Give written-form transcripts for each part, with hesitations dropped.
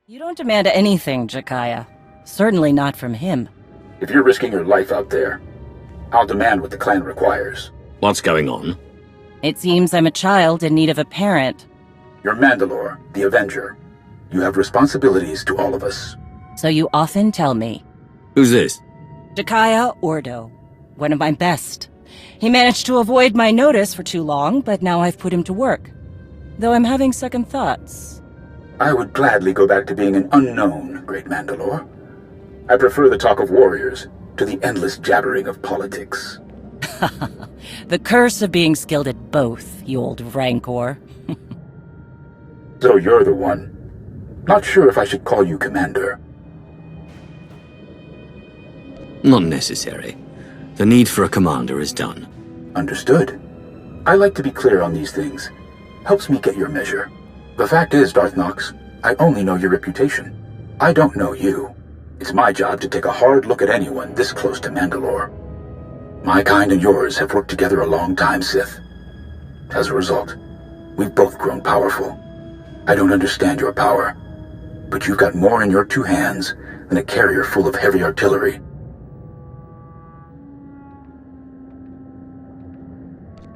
You don't demand anything, Jakaya. Certainly not from him. If you're risking your life out there, I'll demand what the clan requires. What's going on? It seems I'm a child in need of a parent. You're Mandalore, the Avenger. You have responsibilities to all of us. So you often tell me. Who's this? Jakaya Ordo. One of my best. He managed to avoid my notice for too long, but now I've put him to work. Though I'm having second thoughts. I would gladly go back to being an unknown, Great Mandalore. I prefer the talk of warriors to the endless jabbering of politics. The curse of being skilled at both, you old rancor. So you're the one. Not sure if I should call you Commander. Not necessary. The need for a commander is done. Understood. I like to be clear on these things. Helps me get your measure. The fact is, Darth Nox, I only know your reputation. I don't know you. It's my job to take a hard look at anyone this close to Mandalore. My kind and yours have worked together a long time, Sith. As a result, we've both grown powerful. I don't understand your power, but you've got more in your two hands than a carrier full of heavy artillery.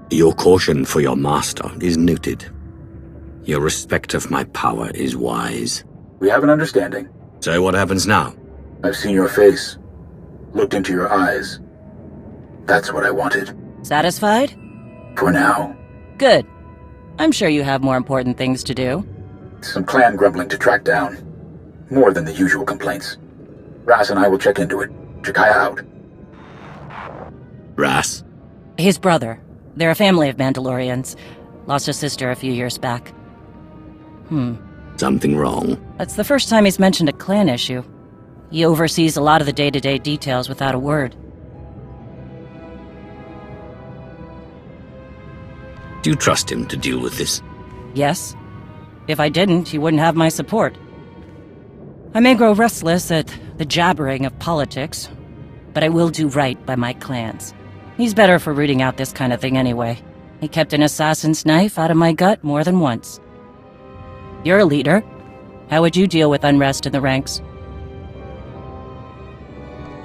Your caution for your master is noted. Your respect of my power is wise. We have an understanding. So what happens now? I've seen your face, looked into your eyes. That's what I wanted. Satisfied? For now. Good. I'm sure you have more important things to do. Some clan grumbling to track down. More than the usual complaints. Ras and I will check into it. Jakaya out. Ras? His brother. They're a family of Mandalorians. Lost a sister a few years back. Something wrong? That's the first time he's mentioned a clan issue. He oversees a lot of the day-to-day details without a word. Do you trust him to deal with this? Yes. If I didn't, he wouldn't have my support. I may grow restless at the jabbering of politics, but I will do right by my clans. He's better for rooting out this kind of thing anyway. He kept an assassin's knife out of my gut more than once. You're a leader. How would you deal with unrest in the ranks?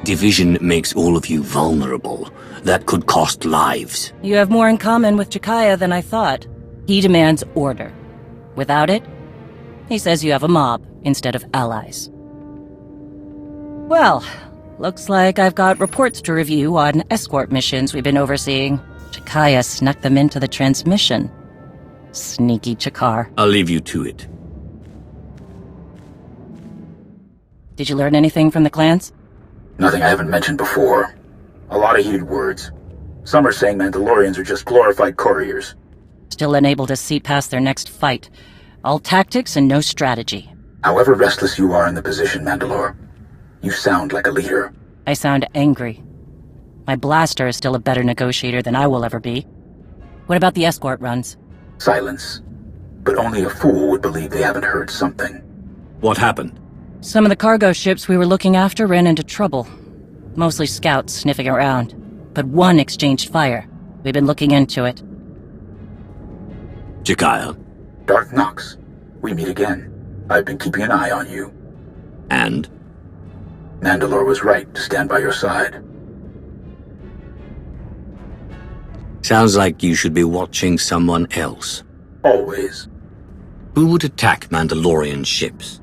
Division makes all of you vulnerable. That could cost lives. You have more in common with Jakaya than I thought. He demands order. Without it, he says you have a mob instead of allies. Well, looks like I've got reports to review on escort missions we've been overseeing. Jakaya snuck them into the transmission. Sneaky Chakar. I'll leave you to it. Did you learn anything from the clans? Nothing I haven't mentioned before. A lot of heated words. Some are saying Mandalorians are just glorified couriers. Still unable to see past their next fight. All tactics and no strategy. However restless you are in the position, Mandalore, you sound like a leader. I sound angry. My blaster is still a better negotiator than I will ever be. What about the escort runs? Silence. But only a fool would believe they haven't heard something. What happened? Some of the cargo ships we were looking after ran into trouble. Mostly scouts sniffing around. But one exchanged fire. We've been looking into it. Jakaya. Darth Nox, we meet again. I've been keeping an eye on you. And? Mandalore was right to stand by your side. Sounds like you should be watching someone else. Always. Who would attack Mandalorian ships?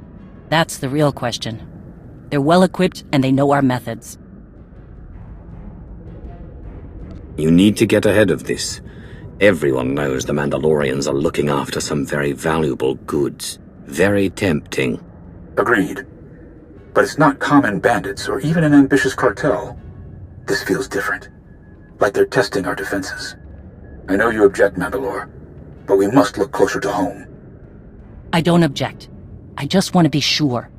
That's the real question. They're well equipped and they know our methods. You need to get ahead of this. Everyone knows the Mandalorians are looking after some very valuable goods. Very tempting. Agreed. But it's not common bandits or even an ambitious cartel. This feels different. Like they're testing our defenses. I know you object, Mandalore, but we must look closer to home. I don't object. I just want to be sure.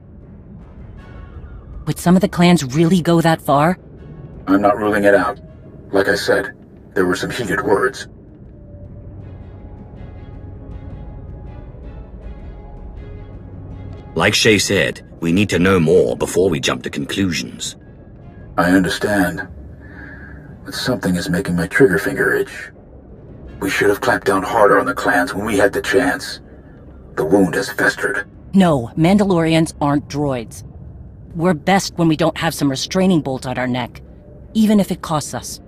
Would some of the clans really go that far? I'm not ruling it out. Like I said, there were some heated words. Like Shay said, we need to know more before we jump to conclusions. I understand. But something is making my trigger finger itch. We should have clamped down harder on the clans when we had the chance. The wound has festered. No, Mandalorians aren't droids. We're best when we don't have some restraining bolt on our neck, even if it costs us.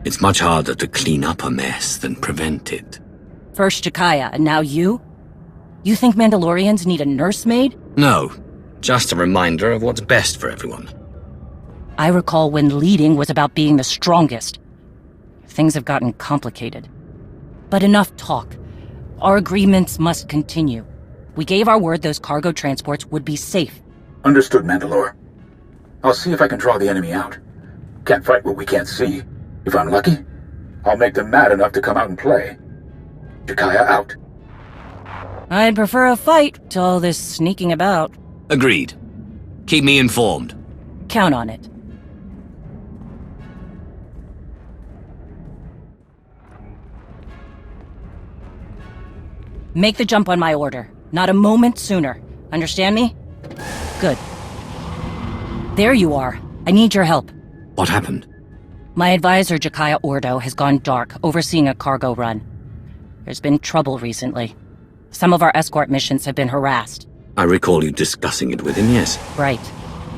It's much harder to clean up a mess than prevent it. First Jakaya, and now you? You think Mandalorians need a nursemaid? No, just a reminder of what's best for everyone. I recall when leading was about being the strongest. Things have gotten complicated. But enough talk. Our agreements must continue. We gave our word those cargo transports would be safe. Understood, Mandalore. I'll see if I can draw the enemy out. Can't fight what we can't see. If I'm lucky, I'll make them mad enough to come out and play. Jakaya out. I'd prefer a fight to all this sneaking about. Agreed. Keep me informed. Count on it. Make the jump on my order. Not a moment sooner. Understand me? Good. There you are. I need your help. What happened? My advisor, Jakaya Ordo, has gone dark, overseeing a cargo run. There's been trouble recently. Some of our escort missions have been harassed. I recall you discussing it with him, yes. Right.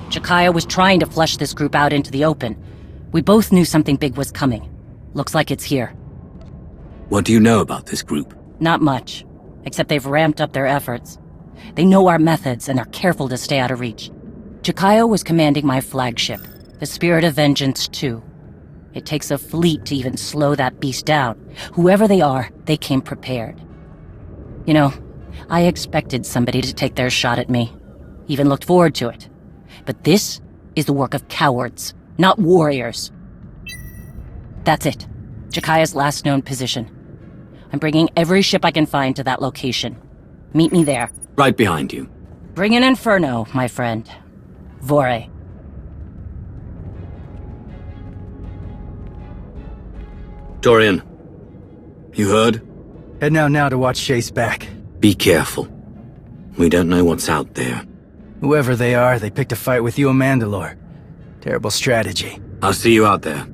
Jakaya was trying to flush this group out into the open. We both knew something big was coming. Looks like it's here. What do you know about this group? Not much, except they've ramped up their efforts. They know our methods and are careful to stay out of reach. Jakaya was commanding my flagship, the Spirit of Vengeance 2. It takes a fleet to even slow that beast down. Whoever they are, they came prepared. You know, I expected somebody to take their shot at me. Even looked forward to it. But this is the work of cowards, not warriors. That's it. Jakaya's last known position. I'm bringing every ship I can find to that location. Meet me there. Right behind you. Bring an inferno, my friend. Vore. Dorian, you heard? Heading out now to watch Chase back. Be careful. We don't know what's out there. Whoever they are, they picked a fight with you and Mandalore. Terrible strategy. I'll see you out there.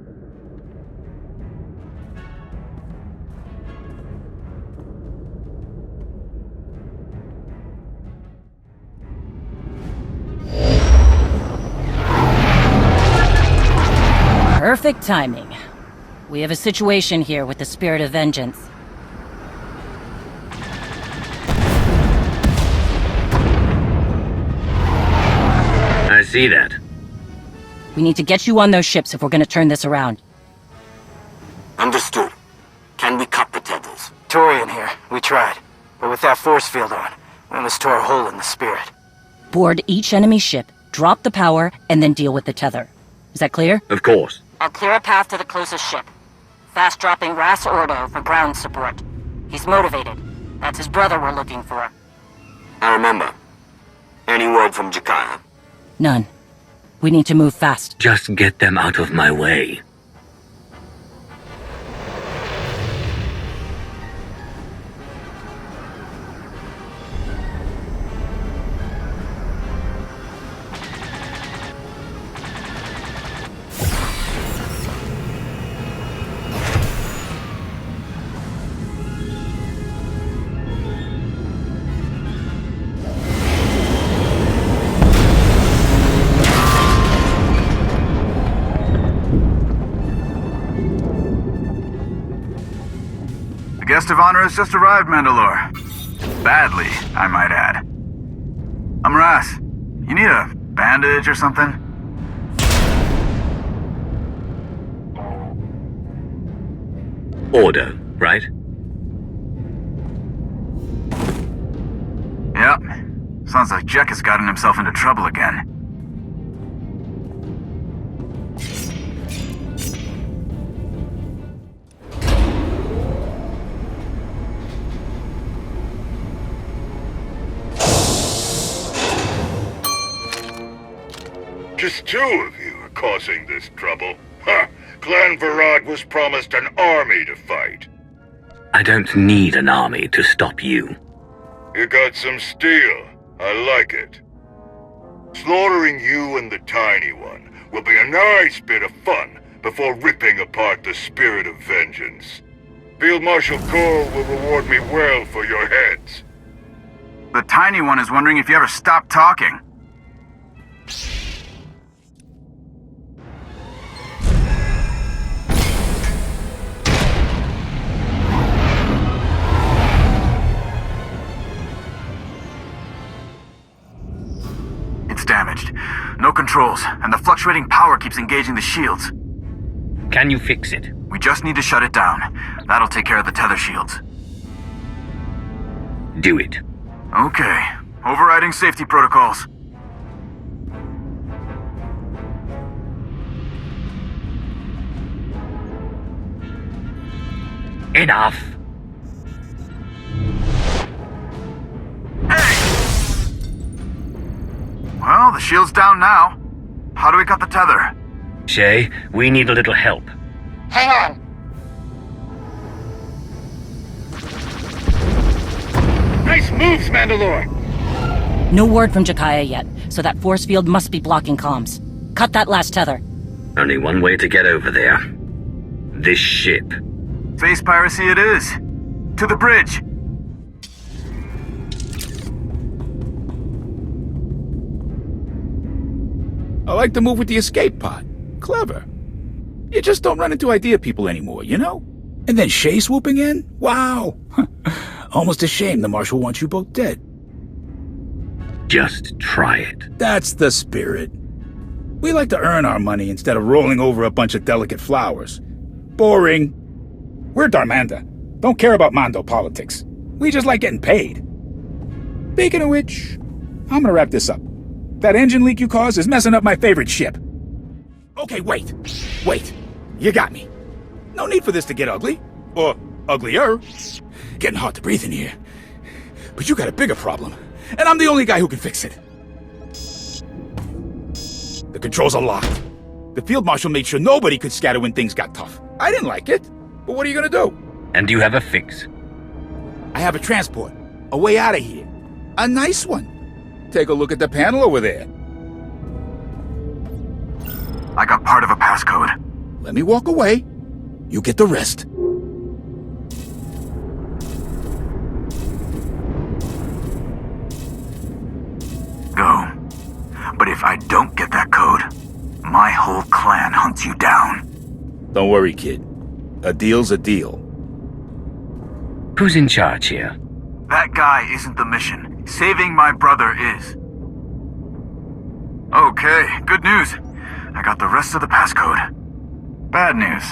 Perfect timing. We have a situation here with the Spirit of Vengeance. I see that. We need to get you on those ships if we're gonna turn this around. Understood. Can we cut the tethers? Torian here. We tried. But with that force field on, we almost tore a hole in the Spirit. Board each enemy ship, drop the power, and then deal with the tether. Is that clear? Of course. I'll clear a path to the closest ship. Fast-dropping Ras Ordo for ground support. He's motivated. That's his brother we're looking for. I remember. Any word from Jakaya? None. We need to move fast. Just get them out of my way. The guest of honor has just arrived, Mandalore. Badly, I might add. I'm Ras. You need a bandage or something? Order, right? Yep. Sounds like Jack has gotten himself into trouble again. Just two of you are causing this trouble. Ha! Clan Varad was promised an army to fight. I don't need an army to stop you. You got some steel. I like it. Slaughtering you and the Tiny One will be a nice bit of fun before ripping apart the Spirit of Vengeance. Field Marshal Cole will reward me well for your heads. The tiny one is wondering if you ever stop talking. It's damaged. No controls, and the fluctuating power keeps engaging the shields. Can you fix it? We just need to shut it down. That'll take care of the tether shields. Do it. Okay. Overriding safety protocols. Enough. Hey! Well, the shield's down now. How do we cut the tether? Shay, we need a little help. Hang on. Nice moves, Mandalore! No word from Jakaya yet, so that force field must be blocking comms. Cut that last tether. Only one way to get over there. This ship. Space piracy it is. To the bridge. I like to move with the escape pod. Clever. You just don't run into idea people anymore, you know? And then Shay swooping in? Wow! Almost a shame the Marshal wants you both dead. Just try it. That's the spirit. We like to earn our money instead of rolling over a bunch of delicate flowers. Boring. We're Darmanda. Don't care about Mando politics. We just like getting paid. Speaking of which, I'm gonna wrap this up. That engine leak you caused is messing up my favorite ship. Okay, wait. You got me. No need for this to get ugly. Or uglier. Getting hard to breathe in here. But you got a bigger problem, and I'm the only guy who can fix it. The controls are locked. The Field Marshal made sure nobody could scatter when things got tough. I didn't like it, but what are you gonna do? And you have a fix. I have a transport. A way out of here. A nice one. Take a look at the panel over there. I got part of a passcode. Let me walk away. You get the rest. Go. But if I don't get that code, my whole clan hunts you down. Don't worry, kid. A deal's a deal. Who's in charge here? That guy isn't the mission. Saving my brother is. Okay, good news. I got the rest of the passcode. Bad news.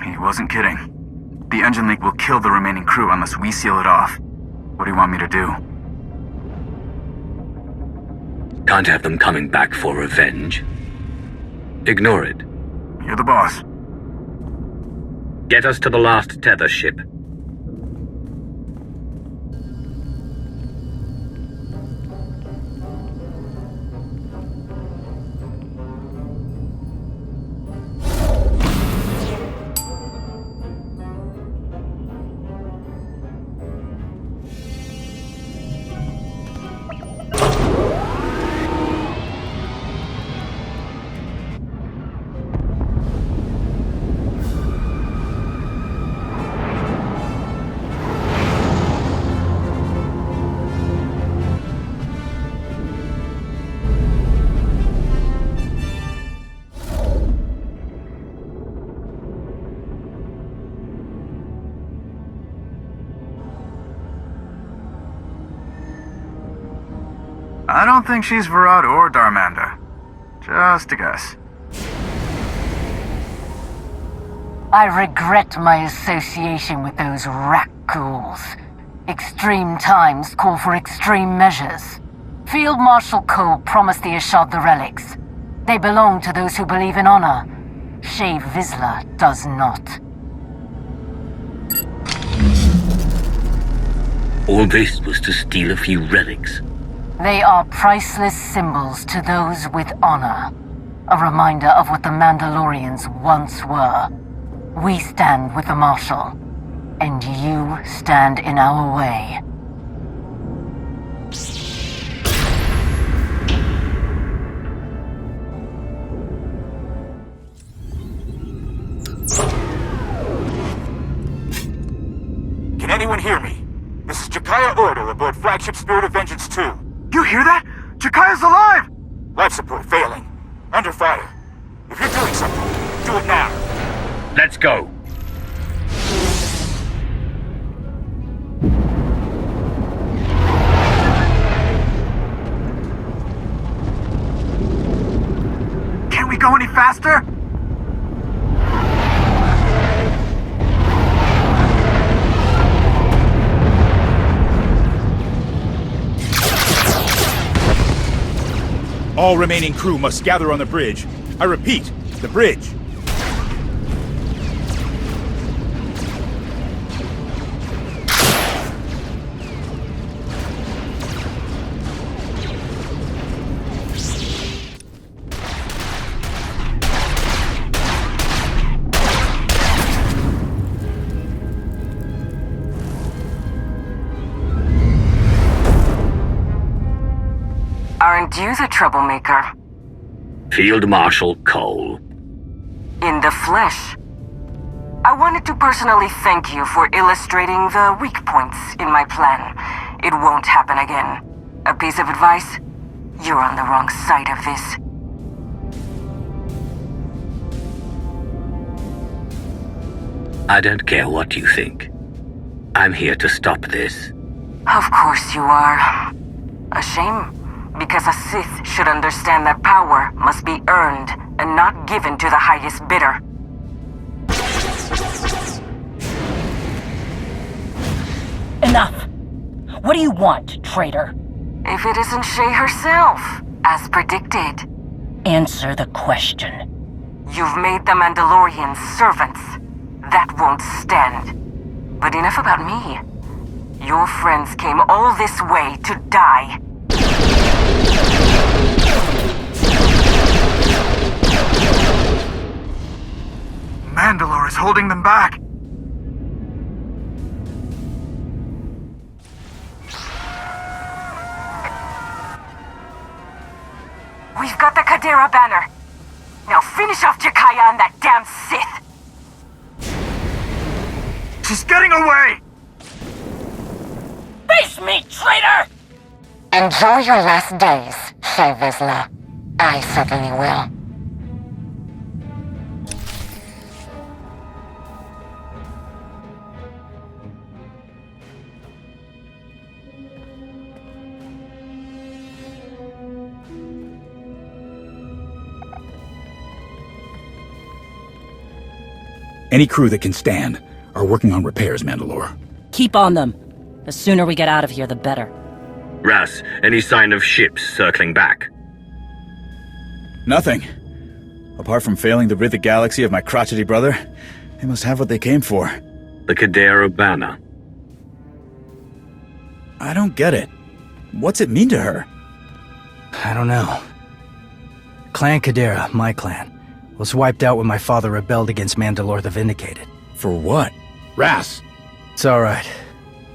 He wasn't kidding. The engine leak will kill the remaining crew unless we seal it off. What do you want me to do? Can't have them coming back for revenge. Ignore it. You're the boss. Get us to the last tether ship. I don't think she's Varad or Darmanda. Just a guess. I regret my association with those rat ghouls. Extreme times call for extreme measures. Field Marshal Cole promised the Ashad the relics. They belong to those who believe in honor. Shay Vizsla does not. All this was to steal a few relics. They are priceless symbols to those with honor. A reminder of what the Mandalorians once were. We stand with the Marshal, and you stand in our way. anyone hear me? This is Jakaya Ordo aboard flagship Spirit of Vengeance 2. You hear that? Jakaya's alive! Life support failing. Under fire. If you're doing something, do it now. Let's go. Can't we go any faster? All remaining crew must gather on the bridge. I repeat, the bridge. Aren't you the troublemaker? Field Marshal Cole. In the flesh. I wanted to personally thank you for illustrating the weak points in my plan. It won't happen again. A piece of advice? You're on the wrong side of this. I don't care what you think. I'm here to stop this. Of course you are. A shame, because a Sith should understand that power must be earned and not given to the highest bidder. Enough! What do you want, traitor? If it isn't Shay herself, as predicted. Answer the question. You've made the Mandalorians servants. That won't stand. But enough about me. Your friends came all this way to die. Mandalore is holding them back. We've got the Kadera banner. Now finish off Jakaya and that damn Sith. She's getting away! Face me, traitor! Enjoy your last days, Shay Vizsla. I certainly will. Any crew that can stand are working on repairs, Mandalore. Keep on them. The sooner we get out of here, the better. Ras, any sign of ships circling back? Nothing. Apart from failing to rid the galaxy of my crotchety brother, they must have what they came for. The Kadera banner. I don't get it. What's it mean to her? I don't know. Clan Kadera, my clan, was wiped out when my father rebelled against Mandalore the Vindicated. For what? Ras! It's alright.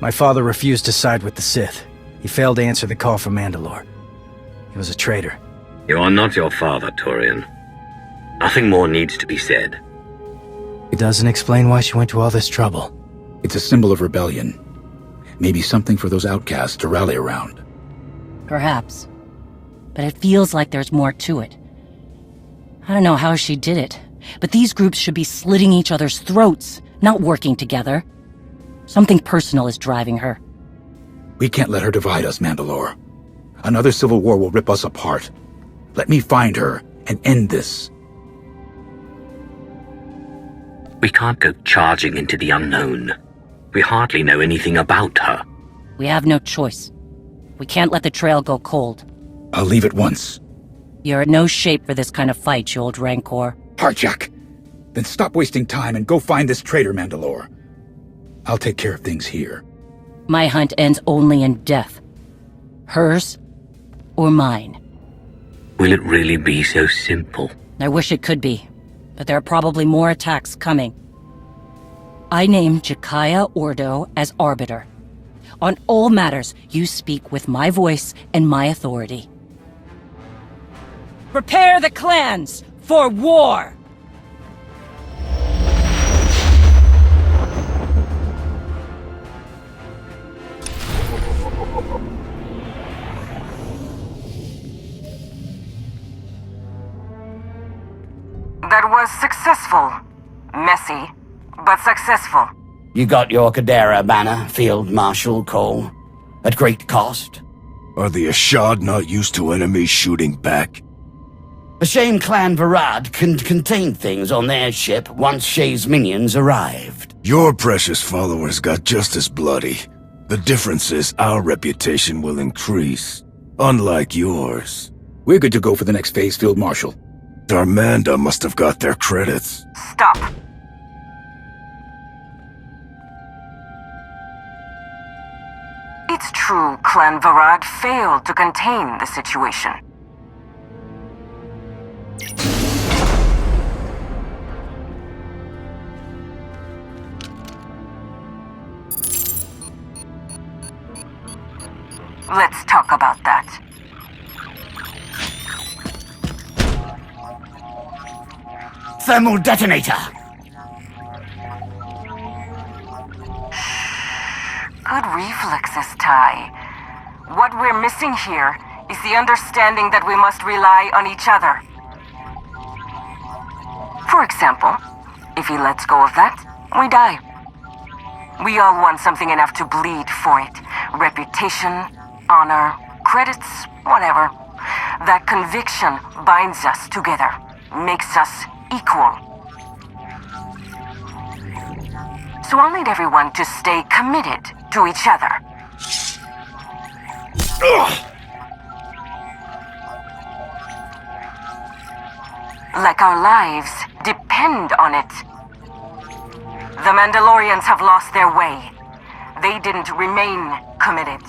My father refused to side with the Sith. He failed to answer the call from Mandalore. He was a traitor. You are not your father, Turian. Nothing more needs to be said. It doesn't explain why she went to all this trouble. It's a symbol of rebellion. Maybe something for those outcasts to rally around. Perhaps. But it feels like there's more to it. I don't know how she did it, but these groups should be slitting each other's throats, not working together. Something personal is driving her. We can't let her divide us, Mandalore. Another civil war will rip us apart. Let me find her and end this. We can't go charging into the unknown. We hardly know anything about her. We have no choice. We can't let the trail go cold. I'll leave at once. You're in no shape for this kind of fight, you old Rancor. Harjak! Then stop wasting time and go find this traitor, Mandalore. I'll take care of things here. My hunt ends only in death. Hers or mine. Will it really be so simple? I wish it could be, but there are probably more attacks coming. I name Jakaya Ordo as Arbiter. On all matters, you speak with my voice and my authority. Prepare the clans for war! was successful. Messy, but successful. You got your Kadera banner, Field Marshal Cole, at great cost. Are the Ashad not used to enemies shooting back? The same clan Varad can contain things on their ship once Shay's minions arrived. Your precious followers got just as bloody. The difference is our reputation will increase, unlike yours. We're good to go for the next phase, Field Marshal. Darmanda must have got their credits. Stop. It's true Clan Varad failed to contain the situation. Let's talk about that. Thermal detonator! Good reflexes, Ty. What we're missing here is the understanding that we must rely on each other. For example, if he lets go of that, we die. We all want something enough to bleed for it. Reputation, honor, credits, whatever. That conviction binds us together, makes us equal. So I'll need everyone to stay committed to each other. Like our lives depend on it. The Mandalorians have lost their way. They didn't remain committed.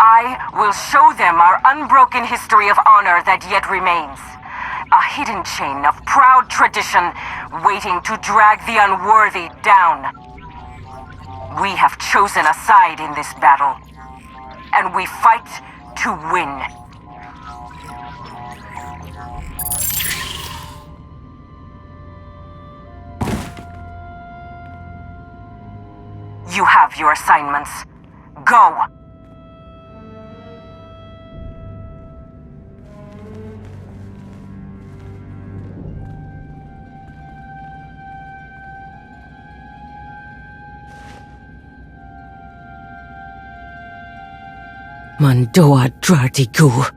I will show them our unbroken history of honor that yet remains. A hidden chain of proud tradition waiting to drag the unworthy down. We have chosen a side in this battle, and we fight to win. You have your assignments. Go! Mandoa Drartigu.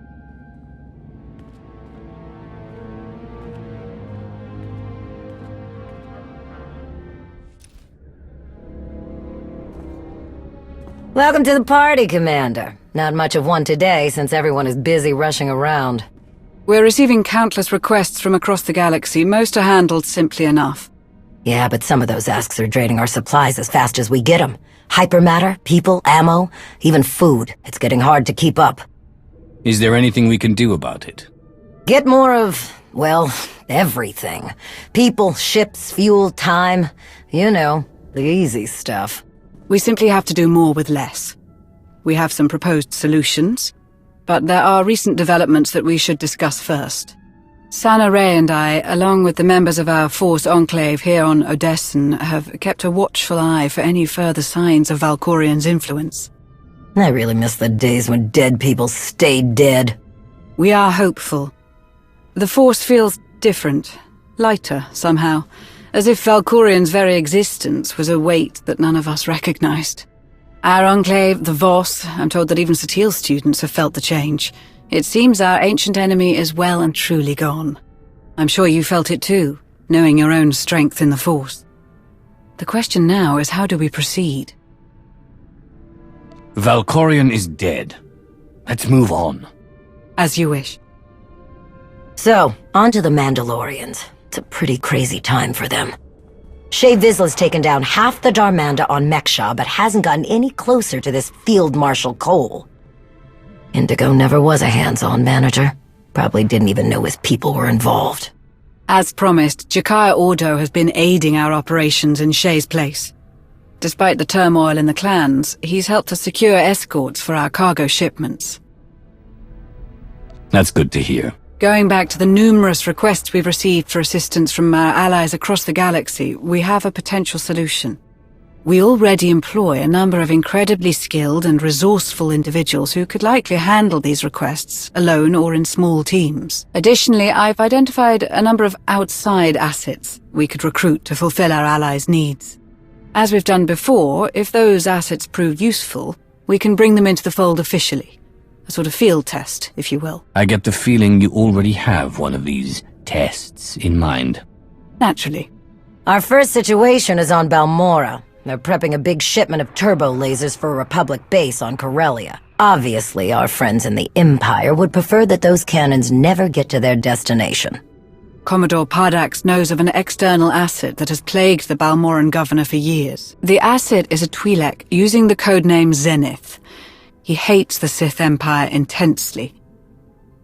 Welcome to the party, Commander. Not much of one today, since everyone is busy rushing around. We're receiving countless requests from across the galaxy. Most are handled simply enough. Yeah, but some of those asks are draining our supplies as fast as we get them. Hypermatter, people, ammo, even food. It's getting hard to keep up. Is there anything we can do about it? Get more of, well, everything. People, ships, fuel, time. You know, the easy stuff. We simply have to do more with less. We have some proposed solutions, but there are recent developments that we should discuss first. Sana Ray and I, along with the members of our Force Enclave here on Odessen, have kept a watchful eye for any further signs of Valkorian's influence. I really miss the days when dead people stayed dead. We are hopeful. The Force feels different, lighter somehow, as if Valkorian's very existence was a weight that none of us recognized. Our Enclave, the Voss, I'm told that even Satil students have felt the change. It seems our ancient enemy is well and truly gone. I'm sure you felt it too, knowing your own strength in the Force. The question now is, how do we proceed? Valkorian is dead. Let's move on. As you wish. So, on to the Mandalorians. It's a pretty crazy time for them. Shae Vizsla's taken down half the Darmanda on Meksha, but hasn't gotten any closer to this Field Marshal Cole. Indigo never was a hands-on manager. Probably didn't even know his people were involved. As promised, Jakaya Ordo has been aiding our operations in Shae's place. Despite the turmoil in the clans, he's helped us secure escorts for our cargo shipments. That's good to hear. Going back to the numerous requests we've received for assistance from our allies across the galaxy, we have a potential solution. We already employ a number of incredibly skilled and resourceful individuals who could likely handle these requests, alone or in small teams. Additionally, I've identified a number of outside assets we could recruit to fulfill our allies' needs. As we've done before, if those assets prove useful, we can bring them into the fold officially. A sort of field test, if you will. I get the feeling you already have one of these tests in mind. Naturally. Our first situation is on Balmora. They're prepping a big shipment of turbo lasers for a Republic base on Corellia. Obviously, our friends in the Empire would prefer that those cannons never get to their destination. Commodore Pardax knows of an external asset that has plagued the Balmoran governor for years. The asset is a Twi'lek using the codename Zenith. He hates the Sith Empire intensely.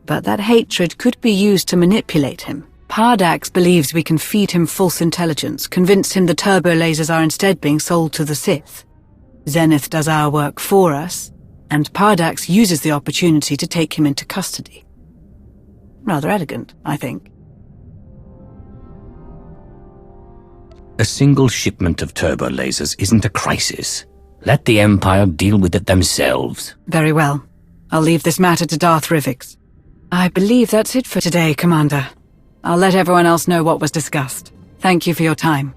But that hatred could be used to manipulate him. Pardax believes we can feed him false intelligence, convince him the turbo lasers are instead being sold to the Sith. Zenith does our work for us, and Pardax uses the opportunity to take him into custody. Rather elegant, I think. A single shipment of turbo lasers isn't a crisis. Let the Empire deal with it themselves. Very well. I'll leave this matter to Darth Rivix. I believe that's it for today, Commander. I'll let everyone else know what was discussed. Thank you for your time.